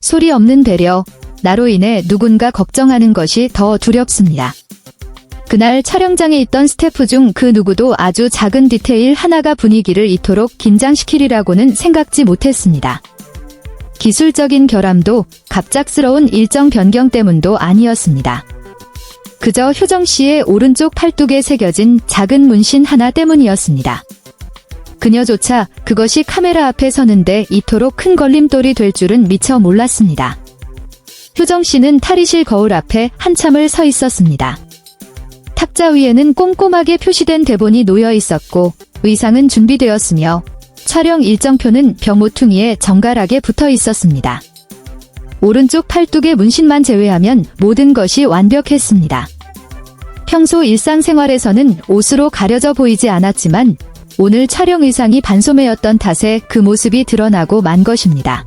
소리 없는 배려, 나로 인해 누군가 걱정하는 것이 더 두렵습니다. 그날 촬영장에 있던 스태프 중 그 누구도 아주 작은 디테일 하나가 분위기를 이토록 긴장시키리라고는 생각지 못했습니다. 기술적인 결함도 갑작스러운 일정 변경 때문도 아니었습니다. 그저 효정 씨의 오른쪽 팔뚝에 새겨진 작은 문신 하나 때문이었습니다. 그녀조차 그것이 카메라 앞에 서는데 이토록 큰 걸림돌이 될 줄은 미처 몰랐습니다. 효정 씨는 탈의실 거울 앞에 한참을 서 있었습니다. 탁자 위에는 꼼꼼하게 표시된 대본이 놓여 있었고 의상은 준비되었으며 촬영 일정표는 벽 모퉁이에 정갈하게 붙어 있었습니다. 오른쪽 팔뚝의 문신만 제외하면 모든 것이 완벽했습니다. 평소 일상생활에서는 옷으로 가려져 보이지 않았지만 오늘 촬영 의상이 반소매였던 탓에 그 모습이 드러나고 만 것입니다.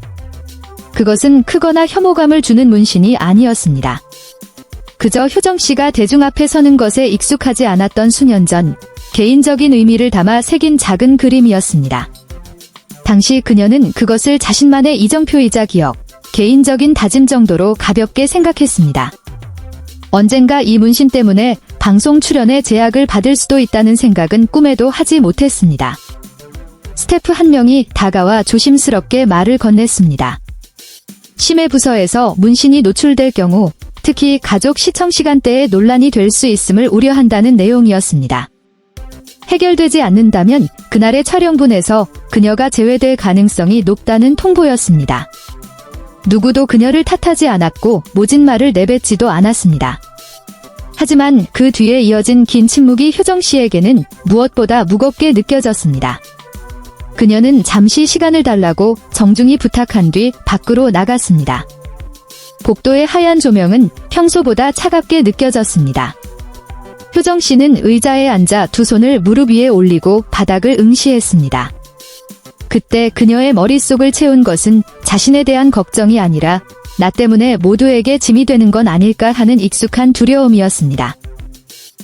그것은 크거나 혐오감을 주는 문신이 아니었습니다. 그저 효정 씨가 대중 앞에 서는 것에 익숙하지 않았던 수년 전 개인적인 의미를 담아 새긴 작은 그림이었습니다. 당시 그녀는 그것을 자신만의 이정표이자 기억, 개인적인 다짐 정도로 가볍게 생각했습니다. 언젠가 이 문신 때문에 방송 출연에 제약을 받을 수도 있다는 생각은 꿈에도 하지 못했습니다. 스태프 한 명이 다가와 조심스럽게 말을 건넸습니다. 심해 부서에서 문신이 노출될 경우 특히 가족 시청 시간대에 논란이 될 수 있음을 우려한다는 내용이었습니다. 해결되지 않는다면 그날의 촬영분에서 그녀가 제외될 가능성이 높다는 통보였습니다. 누구도 그녀를 탓하지 않았고 모진 말을 내뱉지도 않았습니다. 하지만 그 뒤에 이어진 긴 침묵이 효정 씨에게는 무엇보다 무겁게 느껴졌습니다. 그녀는 잠시 시간을 달라고 정중히 부탁한 뒤 밖으로 나갔습니다. 복도의 하얀 조명은 평소보다 차갑게 느껴졌습니다. 효정 씨는 의자에 앉아 두 손을 무릎 위에 올리고 바닥을 응시했습니다. 그때 그녀의 머릿속을 채운 것은 자신에 대한 걱정이 아니라 나 때문에 모두에게 짐이 되는 건 아닐까 하는 익숙한 두려움이었습니다.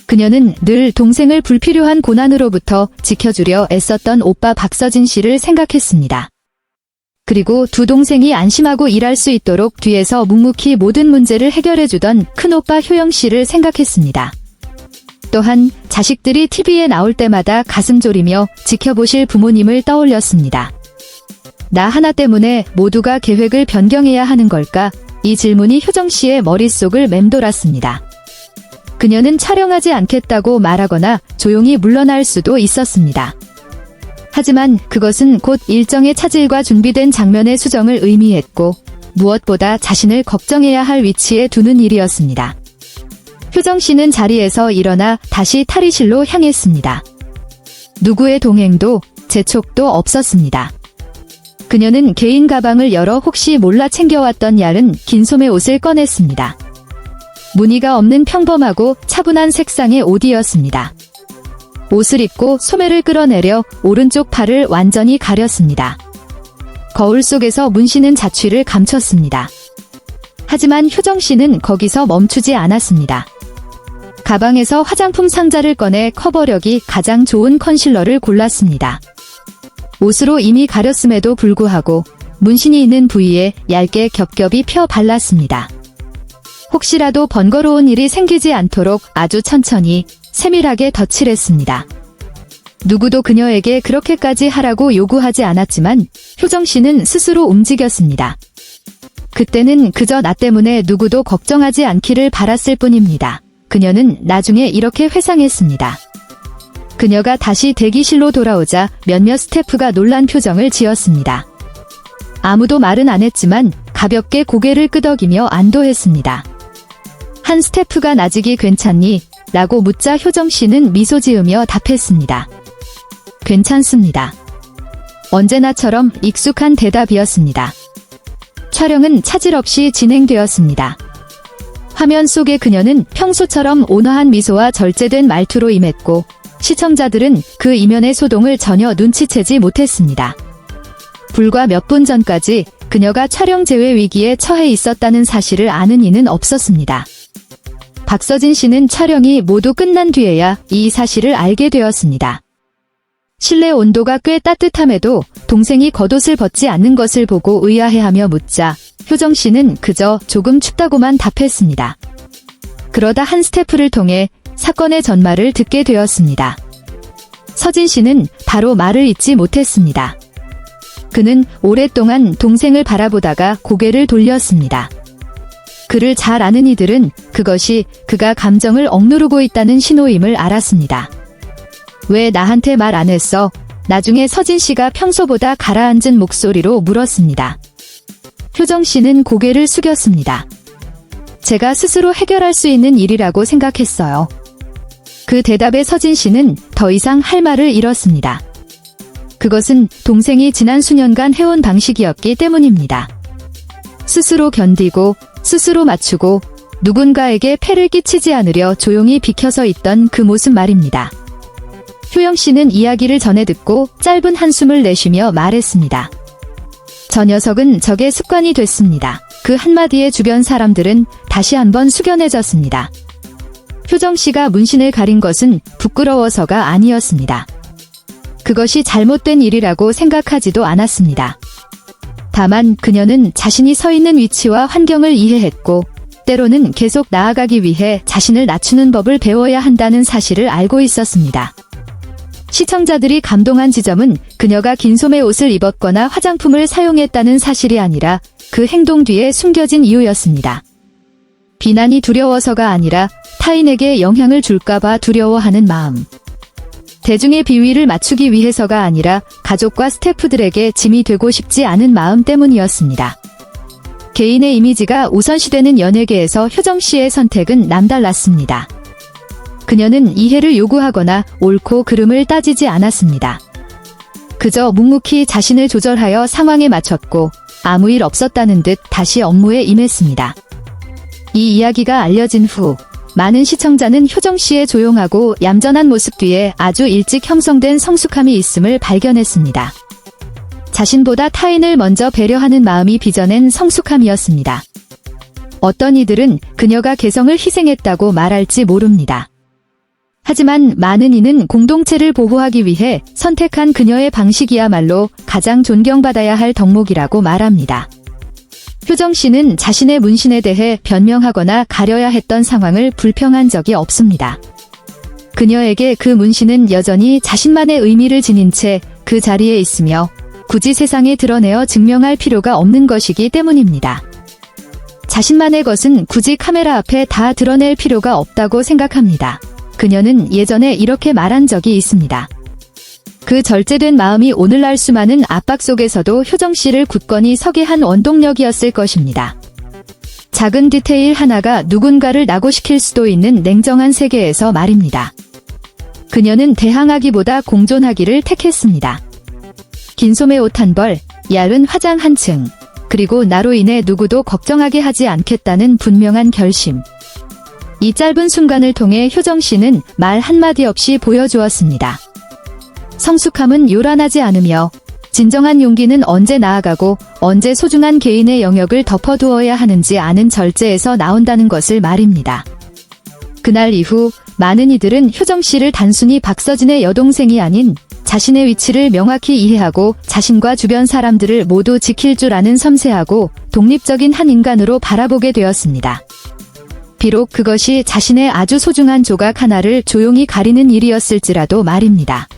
그녀는 늘 동생을 불필요한 고난으로부터 지켜주려 애썼던 오빠 박서진 씨를 생각했습니다. 그리고 두 동생이 안심하고 일할 수 있도록 뒤에서 묵묵히 모든 문제를 해결해주던 큰오빠 효영 씨를 생각했습니다. 또한 자식들이 TV에 나올 때마다 가슴 졸이며 지켜보실 부모님을 떠올렸습니다. 나 하나 때문에 모두가 계획을 변경해야 하는 걸까? 이 질문이 효정 씨의 머릿속을 맴돌았습니다. 그녀는 촬영하지 않겠다고 말하거나 조용히 물러날 수도 있었습니다. 하지만 그것은 곧 일정의 차질과 준비된 장면의 수정을 의미했고 무엇보다 자신을 걱정해야 할 위치에 두는 일이었습니다. 효정 씨는 자리에서 일어나 다시 탈의실로 향했습니다. 누구의 동행도 재촉도 없었습니다. 그녀는 개인 가방을 열어 혹시 몰라 챙겨왔던 얇은 긴 소매 옷을 꺼냈습니다. 무늬가 없는 평범하고 차분한 색상의 옷이었습니다. 옷을 입고 소매를 끌어내려 오른쪽 팔을 완전히 가렸습니다. 거울 속에서 문신은 자취를 감췄습니다. 하지만 효정 씨는 거기서 멈추지 않았습니다. 가방에서 화장품 상자를 꺼내 커버력이 가장 좋은 컨실러를 골랐습니다. 옷으로 이미 가렸음에도 불구하고 문신이 있는 부위에 얇게 겹겹이 펴 발랐습니다. 혹시라도 번거로운 일이 생기지 않도록 아주 천천히 세밀하게 덧칠했습니다. 누구도 그녀에게 그렇게까지 하라고 요구하지 않았지만 효정 씨는 스스로 움직였습니다. 그때는 그저 나 때문에 누구도 걱정하지 않기를 바랐을 뿐입니다. 그녀는 나중에 이렇게 회상했습니다. 그녀가 다시 대기실로 돌아오자 몇몇 스태프가 놀란 표정을 지었습니다. 아무도 말은 안 했지만 가볍게 고개를 끄덕이며 안도했습니다. 한 스태프가 나직이 괜찮니? 라고 묻자 효정 씨는 미소 지으며 답했습니다. 괜찮습니다. 언제나처럼 익숙한 대답이었습니다. 촬영은 차질 없이 진행되었습니다. 화면 속의 그녀는 평소처럼 온화한 미소와 절제된 말투로 임했고 시청자들은 그 이면의 소동을 전혀 눈치채지 못했습니다. 불과 몇 분 전까지 그녀가 촬영 제외 위기에 처해 있었다는 사실을 아는 이는 없었습니다. 박서진 씨는 촬영이 모두 끝난 뒤에야 이 사실을 알게 되었습니다. 실내 온도가 꽤 따뜻함에도 동생이 겉옷을 벗지 않는 것을 보고 의아해하며 묻자 효정 씨는 그저 조금 춥다고만 답했습니다. 그러다 한 스태프를 통해 사건의 전말을 듣게 되었습니다. 서진 씨는 바로 말을 잇지 못했습니다. 그는 오랫동안 동생을 바라보다가 고개를 돌렸습니다. 그를 잘 아는 이들은 그것이 그가 감정을 억누르고 있다는 신호임을 알았습니다. 왜 나한테 말 안 했어? 나중에 서진 씨가 평소보다 가라앉은 목소리로 물었습니다. 효정 씨는 고개를 숙였습니다. 제가 스스로 해결할 수 있는 일이라고 생각했어요. 그 대답에 서진 씨는 더 이상 할 말을 잃었습니다. 그것은 동생이 지난 수년간 해온 방식이었기 때문입니다. 스스로 견디고 스스로 맞추고 누군가에게 폐를 끼치지 않으려 조용히 비켜서 있던 그 모습 말입니다. 효영 씨는 이야기를 전해 듣고 짧은 한숨을 내쉬며 말했습니다. 저 녀석은 저게 습관이 됐습니다. 그 한마디에 주변 사람들은 다시 한번 숙연해졌습니다. 효정 씨가 문신을 가린 것은 부끄러워서가 아니었습니다. 그것이 잘못된 일이라고 생각하지도 않았습니다. 다만 그녀는 자신이 서 있는 위치와 환경을 이해했고 때로는 계속 나아가기 위해 자신을 낮추는 법을 배워야 한다는 사실을 알고 있었습니다. 시청자들이 감동한 지점은 그녀가 긴 소매 옷을 입었거나 화장품을 사용했다는 사실이 아니라 그 행동 뒤에 숨겨진 이유였습니다. 비난이 두려워서가 아니라 타인에게 영향을 줄까봐 두려워하는 마음. 대중의 비위를 맞추기 위해서가 아니라 가족과 스태프들에게 짐이 되고 싶지 않은 마음 때문이었습니다. 개인의 이미지가 우선시되는 연예계에서 효정 씨의 선택은 남달랐습니다. 그녀는 이해를 요구하거나 옳고 그름을 따지지 않았습니다. 그저 묵묵히 자신을 조절하여 상황에 맞췄고 아무 일 없었다는 듯 다시 업무에 임했습니다. 이 이야기가 알려진 후 많은 시청자는 효정 씨의 조용하고 얌전한 모습 뒤에 아주 일찍 형성된 성숙함이 있음을 발견했습니다. 자신보다 타인을 먼저 배려하는 마음이 빚어낸 성숙함이었습니다. 어떤 이들은 그녀가 개성을 희생했다고 말할지 모릅니다. 하지만 많은 이는 공동체를 보호하기 위해 선택한 그녀의 방식이야말로 가장 존경받아야 할 덕목이라고 말합니다. 효정 씨는 자신의 문신에 대해 변명하거나 가려야 했던 상황을 불평한 적이 없습니다. 그녀에게 그 문신은 여전히 자신만의 의미를 지닌 채 그 자리에 있으며 굳이 세상에 드러내어 증명할 필요가 없는 것이기 때문입니다. 자신만의 것은 굳이 카메라 앞에 다 드러낼 필요가 없다고 생각합니다. 그녀는 예전에 이렇게 말한 적이 있습니다. 그 절제된 마음이 오늘날 수많은 압박 속에서도 효정 씨를 굳건히 서게 한 원동력이었을 것입니다. 작은 디테일 하나가 누군가를 낙오시킬 수도 있는 냉정한 세계에서 말입니다. 그녀는 대항하기보다 공존하기를 택했습니다. 긴 소매 옷 한 벌, 얇은 화장 한 층, 그리고 나로 인해 누구도 걱정하게 하지 않겠다는 분명한 결심. 이 짧은 순간을 통해 효정 씨는 말 한마디 없이 보여주었습니다. 성숙함은 요란하지 않으며 진정한 용기는 언제 나아가고 언제 소중한 개인의 영역을 덮어두어야 하는지 아는 절제에서 나온다는 것을 말입니다. 그날 이후 많은 이들은 효정 씨를 단순히 박서진의 여동생이 아닌 자신의 위치를 명확히 이해하고 자신과 주변 사람들을 모두 지킬 줄 아는 섬세하고 독립적인 한 인간으로 바라보게 되었습니다. 비록 그것이 자신의 아주 소중한 조각 하나를 조용히 가리는 일이었을지라도 말입니다.